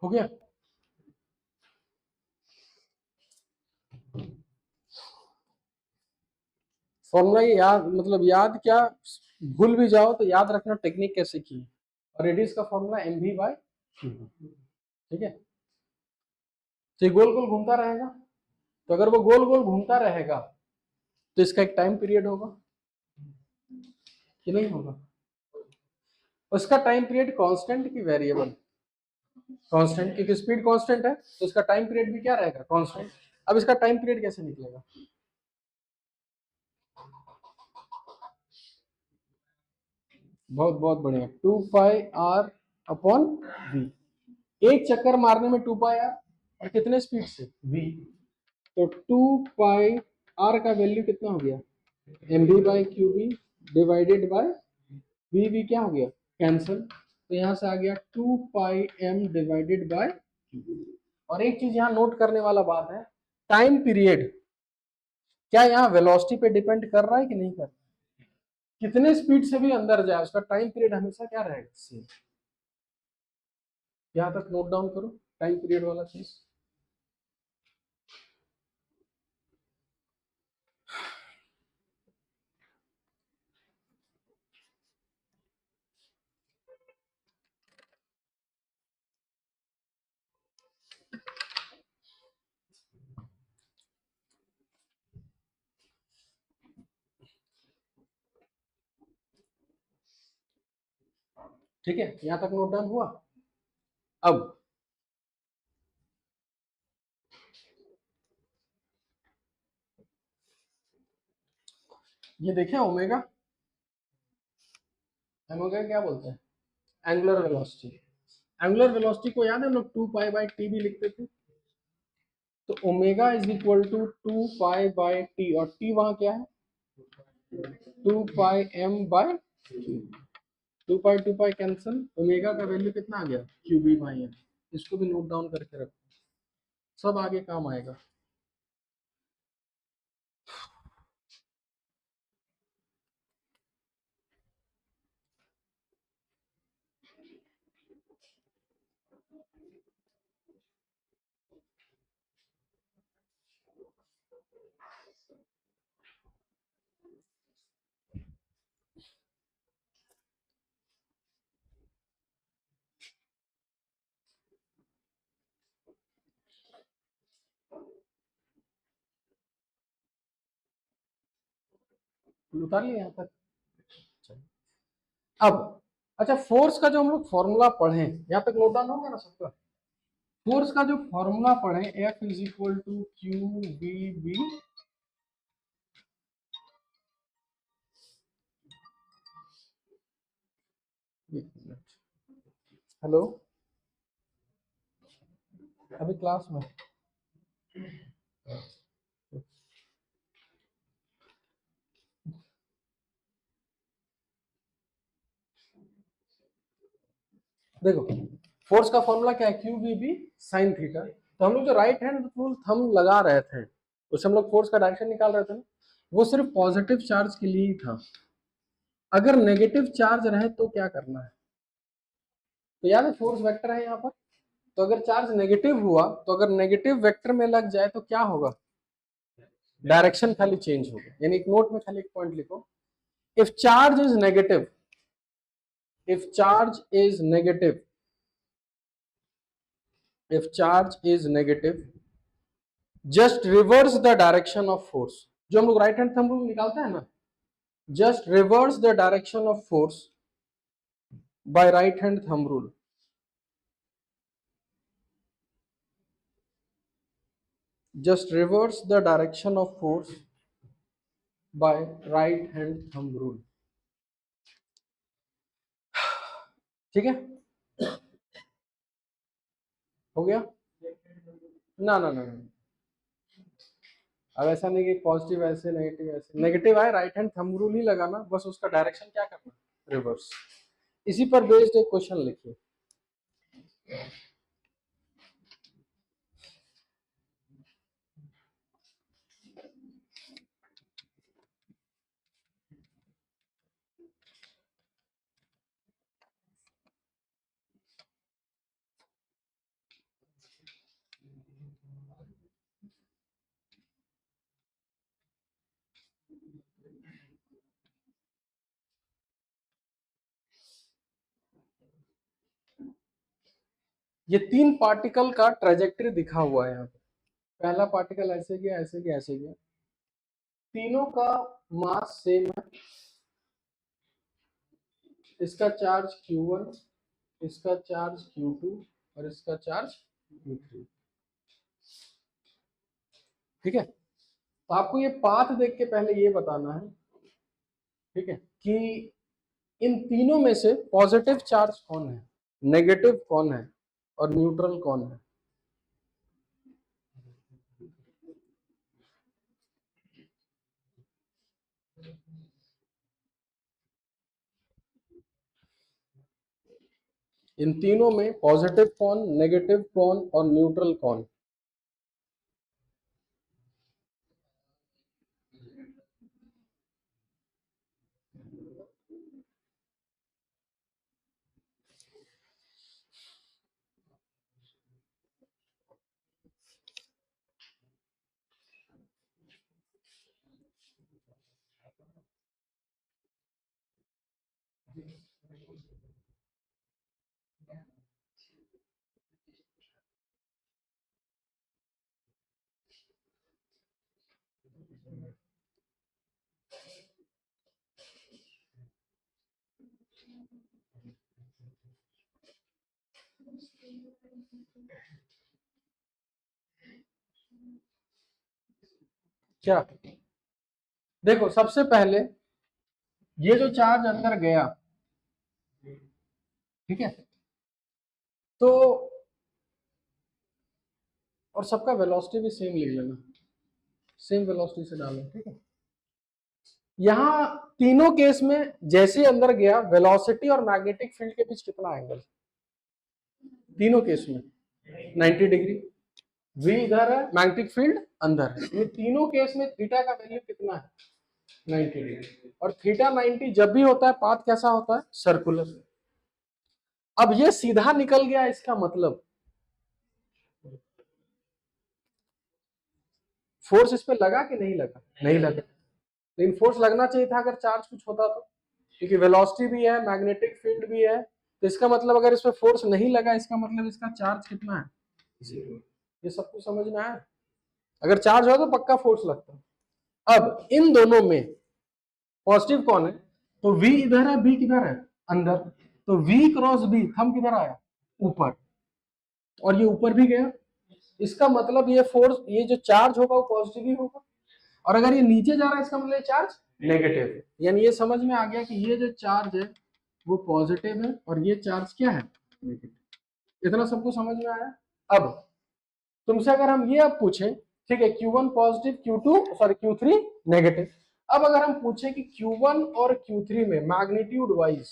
हो गया? फॉर्मूला ये याद, मतलब याद क्या, भूल भी जाओ तो याद रखना टेक्निक कैसे की। और रेडियस का फॉर्मूला mv/q, ठीक है। तो ये गोल गोल घूमता रहेगा, तो अगर वो गोल गोल घूमता रहेगा तो इसका एक टाइम पीरियड होगा कि नहीं होगा? उसका टाइम पीरियड कांस्टेंट की वेरिएबल? कांस्टेंट, क्योंकि स्पीड कांस्टेंट है तो इसका टाइम पीरियड भी क्या रहेगा? कांस्टेंट। अब इसका टाइम पीरियड कैसे निकलेगा? बहुत बहुत बढ़िया, 2πr/v। एक चक्कर मारने में 2πr, और कितने स्पीड से? v। तो 2πr का वैल्यू कितना हो गया? mv/qv डिवाइडेड बाय v क्या हो गया? कैंसिल, तो यहां से आ गया 2πm डिवाइडेड बाय। और एक चीज यहाँ नोट करने वाला बात है, टाइम पीरियड क्या यहाँ वेलोसिटी पे डिपेंड कर रहा है कि नहीं कर रहा है? कितने स्पीड से भी अंदर जाए उसका टाइम पीरियड हमेशा क्या रहेगा? सेम। यहां तक नोट डाउन करो टाइम पीरियड वाला चीज। ठीक है, यहां तक नोट डाउन हुआ। अब ये देखें ओमेगा, ओमेगा क्या बोलते हैं? Angular velocity. एंगुलर वेलोसिटी को याद है हम लोग 2π/t भी लिखते थे। तो omega is equal to 2π/t, और t वहां क्या है? 2πm/q। 2π कैंसिल, ओमेगा का वैल्यू कितना आ गया? qb/m। इसको भी नोट डाउन करके रखो, सब आगे काम आएगा। उतार लिया यहाँ तक। अब अच्छा, फोर्स का जो हम लोग फॉर्मूला पढ़े यहाँ तक नोट डाउन हो गया ना सबका? फोर्स का जो फॉर्मूला पढ़े, F is equal to Q B B. Hello, अभी क्लास में? देखो, फोर्स का फॉर्मूला क्या है? Q B B sine theta. तो हम लोग जो राइट हैंड रूल थंब लगा रहे थे उससे हम लोग फोर्स का डायरेक्शन निकाल रहे थे ना, वो सिर्फ पॉजिटिव चार्ज के लिए ही था। अगर नेगेटिव चार्ज रहे तो क्या करना है? तो याद है फोर्स वेक्टर है यहाँ पर, तो अगर चार्ज नेगेटिव हुआ, तो अगर नेगेटिव वेक्टर में लग जाए तो क्या होगा? डायरेक्शन खाली चेंज होगा। यानी एक नोट में खाली एक पॉइंट लिखो, if charge is negative if charge is negative, if charge is negative, just reverse the direction of force. जो हम लोग राइट हैंड थंब रूल निकालते हैं ना, just reverse the direction of force by right hand thumb rule. Just reverse the direction of force by right hand thumb rule. ठीक है, हो गया ना ना ना ना। अब ऐसा नहीं कि पॉजिटिव ऐसे नेगेटिव ऐसे, नेगेटिव आए राइट हैंड थंब रूल ही लगाना, बस उसका डायरेक्शन क्या करना, रिवर्स। इसी पर बेस्ड एक क्वेश्चन लिखिए। ये तीन पार्टिकल का ट्रेजेक्टरी दिखा हुआ है यहाँ पे। पहला पार्टिकल ऐसे गया ऐसे गया ऐसे गया, तीनों का मास सेम है। इसका चार्ज Q1, इसका चार्ज Q2 और इसका चार्ज Q3। ठीक है, तो आपको ये पाथ देख के पहले ये बताना है, ठीक है, कि इन तीनों में से पॉजिटिव चार्ज कौन है, नेगेटिव कौन है और न्यूट्रल कौन है। इन तीनों में पॉजिटिव कौन, नेगेटिव कौन और न्यूट्रल कौन। क्या, देखो सबसे पहले ये जो चार्ज अंदर गया, ठीक है, तो और सबका वेलोसिटी भी सेम लिख लेना, सेम वेलोसिटी से डालो, ठीक है। यहां तीनों केस में जैसे अंदर गया, वेलोसिटी और मैग्नेटिक फील्ड के बीच कितना एंगल, तीनों केस में 90 डिग्री। v इधर है, मैग्नेटिक फील्ड अंदर है, ये तीनों केस में थीटा का वैल्यू कितना है, 90 डिग्री। और थीटा 90 जब भी होता है पाथ कैसा होता है, सर्कुलर। अब ये सीधा निकल गया, इसका मतलब फोर्स इस पे लगा कि नहीं लगा, नहीं लगा, लेकिन फोर्स लगना चाहिए था अगर चार्ज कुछ होता तो, क्योंकि वेलोसिटी भी है, मैग्नेटिक फील्ड भी है, तो इसका मतलब अगर इस पे फोर्स नहीं लगा, इसका मतलब इसका चार्ज कितना है, जीरो। ये सब कुछ समझ में आया, अगर चार्ज हो तो पक्का फोर्स लगता। अब इन दोनों में पॉजिटिव कौन है, तो v इधर है, b किधर है, अंदर, तो v क्रॉस b, थंब किधर आया, ऊपर, और ये ऊपर भी गया, इसका मतलब ये फोर्स, ये जो चार्ज होगा वो पॉजिटिव ही होगा, और अगर ये नीचे जा रहा है इसका मतलब चार्ज नेगेटिव है। यानी ये समझ में आ गया कि ये जो चार्ज है वो पॉजिटिव है और ये चार्ज क्या है, नेगेटिव। इतना सबको समझ में आया। अब तुमसे अगर हम ये अब पूछें, ठीक है, Q1 पॉजिटिव, Q3 नेगेटिव, अब अगर हम पूछें कि Q1 और Q3 में मैग्नीट्यूड वाइज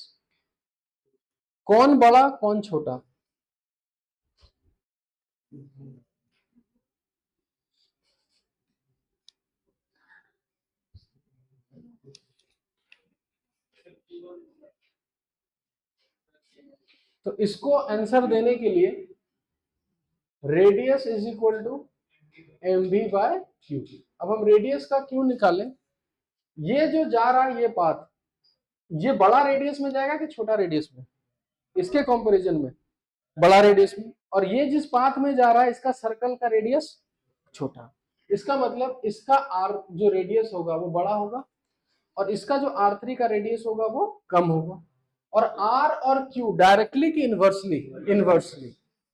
कौन बड़ा कौन छोटा, तो इसको आंसर देने के लिए radius is equal to mv/q। अब हम रेडियस का क्यों निकालें, ये जो जा रहा है ये पाथ, ये बड़ा रेडियस में जाएगा कि छोटा रेडियस में? इसके कंपैरिजन में बड़ा रेडियस में। और ये जिस पाथ में जा रहा है इसका सर्कल का रेडियस छोटा। इसका मतलब इसका आर जो रेडियस होगा वो बड़ा होगा और इसका जो R3 का रेडियस होगा वो कम होगा। और R और Q डायरेक्टली की इनवर्सली, इनवर्सली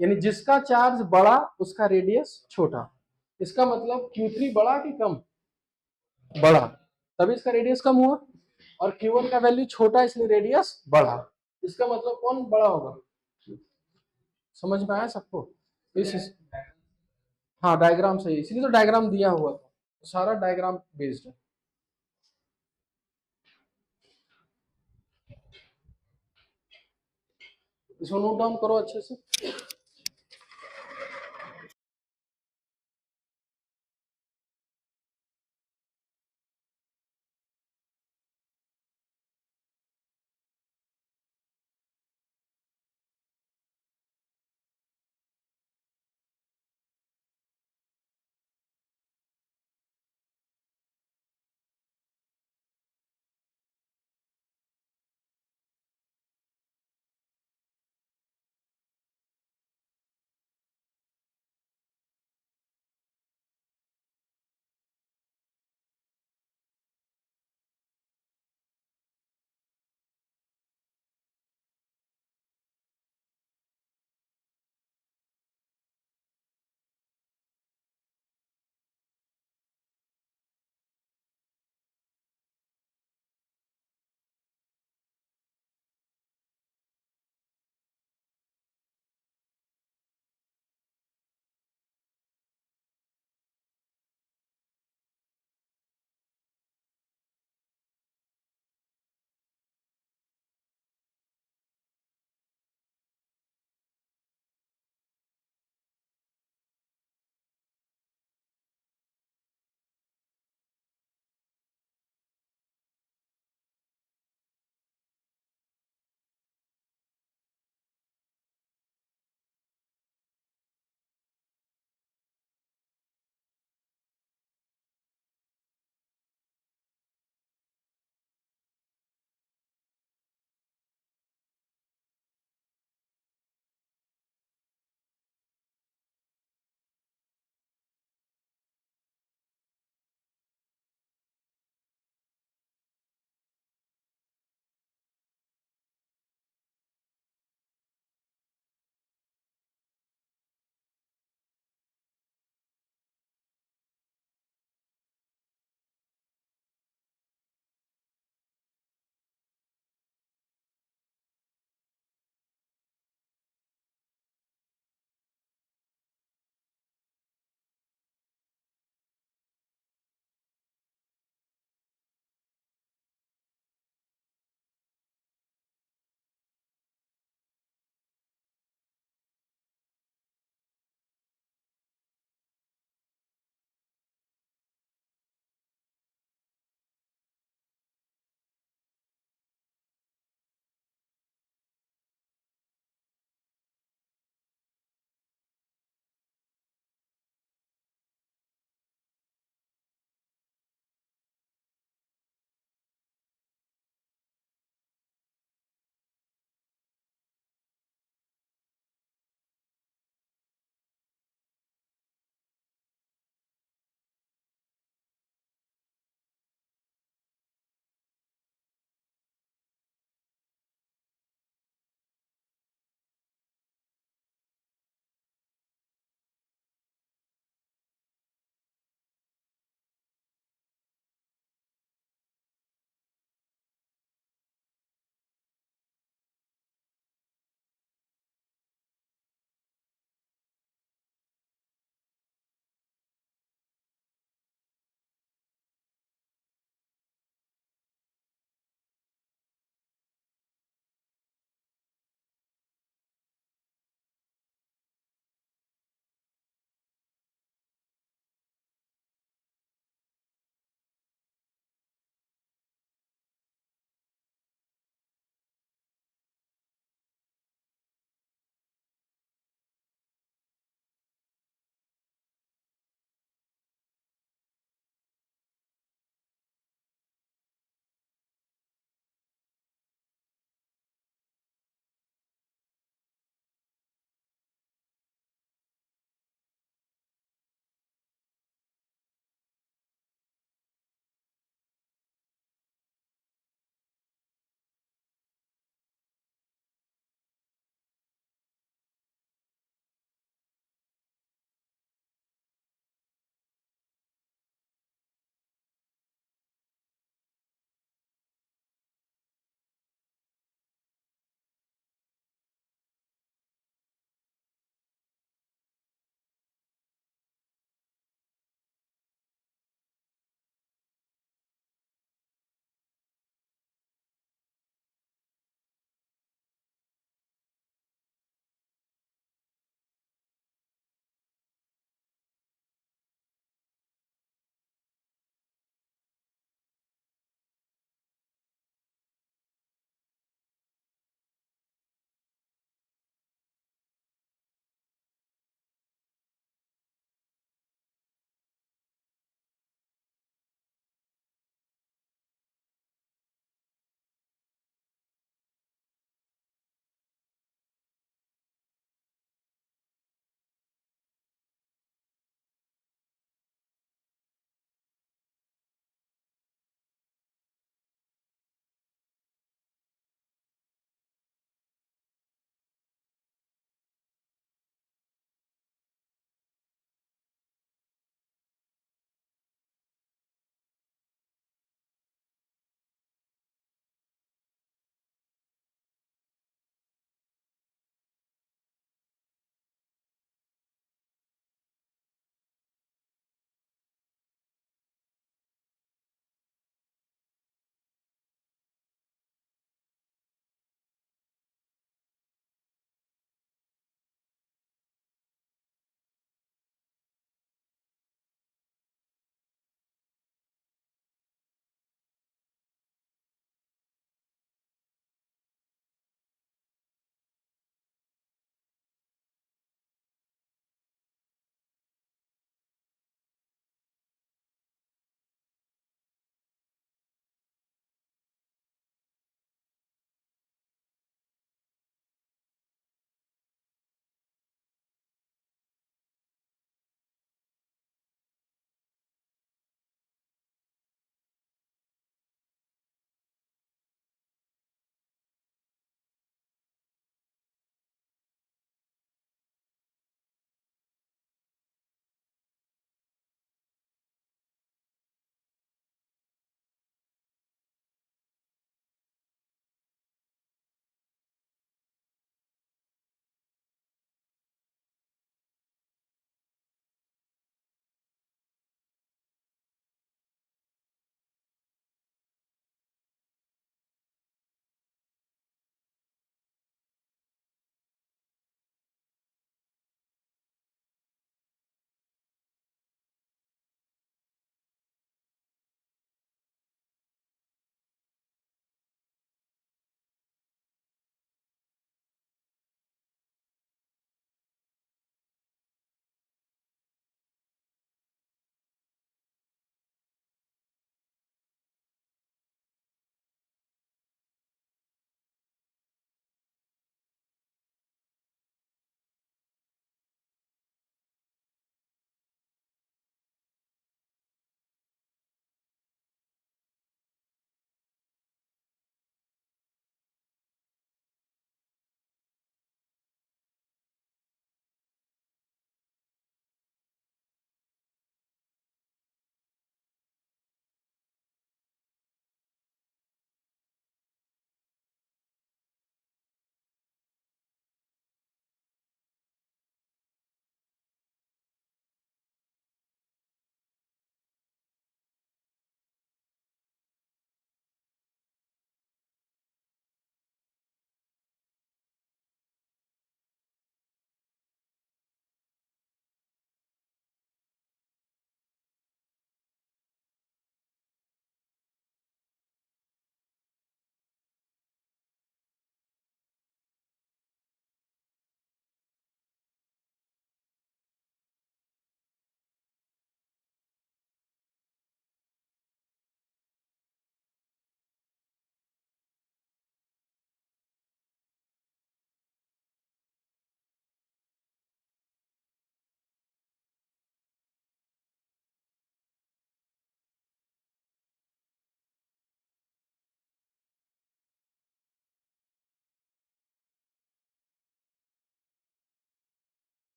यानी जिसका चार्ज बड़ा उसका रेडियस छोटा। इसका मतलब Q3 बड़ा कि कम? बड़ा, तभी इसका रेडियस कम हुआ। और Q1 का वैल्यू छोटा इसलिए रेडियस बढ़ा। इसका मतलब कौन बड़ा होगा? समझ में आया सबको? इस हाँ डायग्राम सही, इसलिए तो डायग्राम दिया हुआ था, सारा डायग्राम बेस्ड है। इसको नोट डाउन करो अच्छे से।